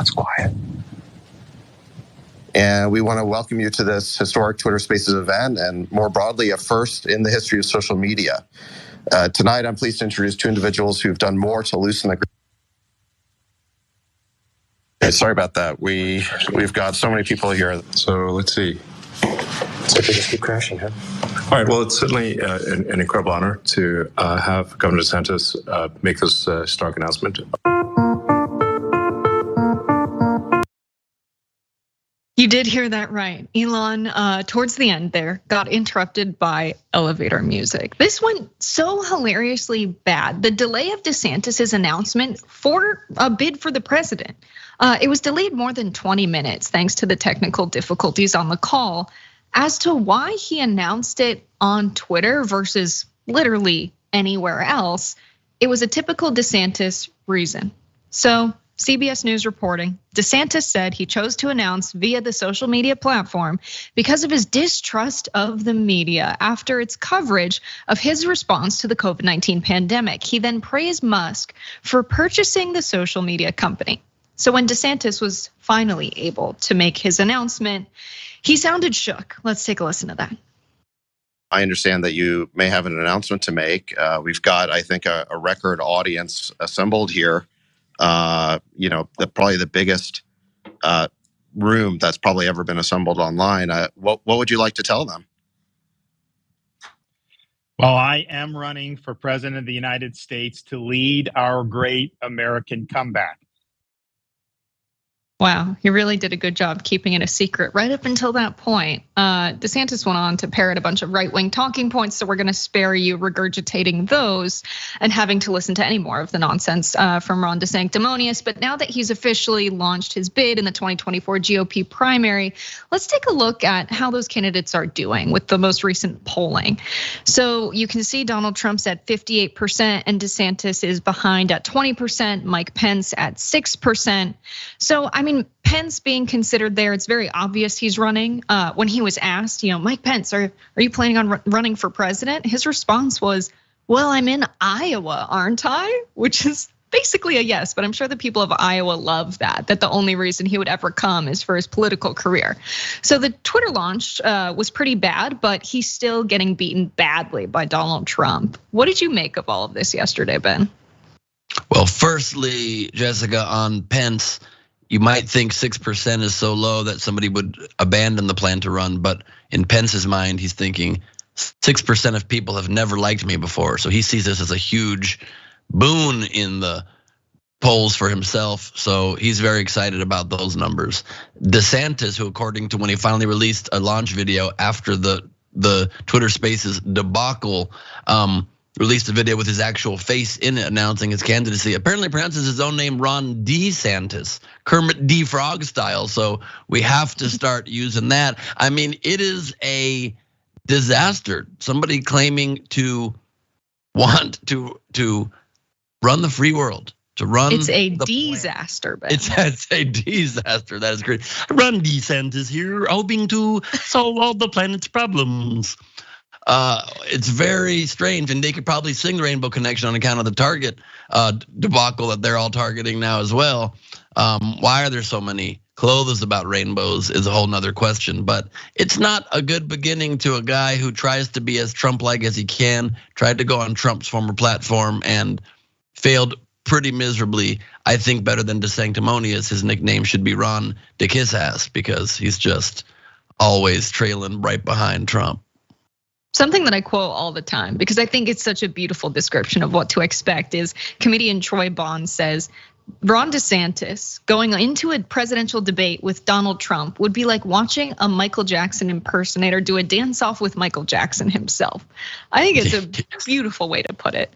it's quiet. And we want to welcome you to this historic Twitter Spaces event, and more broadly, a first in the history of social media. Tonight, I'm pleased to introduce two individuals who've done more to loosen the. Okay, sorry about that. We've got so many people here. So let's see. So they just keep crashing, huh? All right. Well, it's certainly an incredible honor to have Governor DeSantis make this stark announcement. You did hear that right. Elon, towards the end there, got interrupted by elevator music. This went so hilariously bad. The delay of DeSantis's announcement for a bid for the president, it was delayed more than 20 minutes thanks to the technical difficulties on the call. As to why he announced it on Twitter versus literally anywhere else, it was a typical DeSantis reason. So CBS News reporting, DeSantis said he chose to announce via the social media platform because of his distrust of the media after its coverage of his response to the COVID-19 pandemic. He then praised Musk for purchasing the social media company. So when DeSantis was finally able to make his announcement, he sounded shook. Let's take a listen to that. I understand that you may have an announcement to make. We've got, I think, a record audience assembled here. Probably the biggest room that's probably ever been assembled online. What would you like to tell them? Well, I am running for president of the United States to lead our great American comeback. Wow, he really did a good job keeping it a secret right up until that point. DeSantis went on to parrot a bunch of right-wing talking points, so we're gonna spare you regurgitating those and having to listen to any more of the nonsense from Ron DeSanctimonious. But now that he's officially launched his bid in the 2024 GOP primary, let's take a look at how those candidates are doing with the most recent polling. So you can see Donald Trump's at 58% and DeSantis is behind at 20%, Mike Pence at 6%. So, I mean, Pence being considered there, it's very obvious he's running. When he was asked, Mike Pence, are you planning on running for president? His response was, well, I'm in Iowa, aren't I? Which is basically a yes, but I'm sure the people of Iowa love that the only reason he would ever come is for his political career. So the Twitter launch was pretty bad, but he's still getting beaten badly by Donald Trump. What did you make of all of this yesterday, Ben? Well, firstly, Jessica, on Pence, you might think 6% is so low that somebody would abandon the plan to run, but in Pence's mind, he's thinking 6% of people have never liked me before. So he sees this as a huge boon in the polls for himself. So he's very excited about those numbers. DeSantis, who according to when he finally released a launch video after the Twitter Spaces debacle, released a video with his actual face in it announcing his candidacy. Apparently pronounces his own name Ron DeSantis, Kermit D. Frog style. So we have to start using that. I mean, it is a disaster. Somebody claiming to want to run the free world, to run. It's a disaster, Ben. It's a disaster. That is great. Ron DeSantis here, hoping to solve all the planet's problems. It's very strange, and they could probably sing the Rainbow Connection on account of the Target debacle that they're all targeting now as well. Why are there so many clothes about rainbows is a whole nother question, but it's not a good beginning to a guy who tries to be as Trump-like as he can, tried to go on Trump's former platform and failed pretty miserably. I think better than DeSanctimonious, his nickname should be Ron DeKissass because he's just always trailing right behind Trump. Something that I quote all the time because I think it's such a beautiful description of what to expect is comedian Troy Bond says, Ron DeSantis going into a presidential debate with Donald Trump would be like watching a Michael Jackson impersonator do a dance off with Michael Jackson himself. I think it's a beautiful way to put it.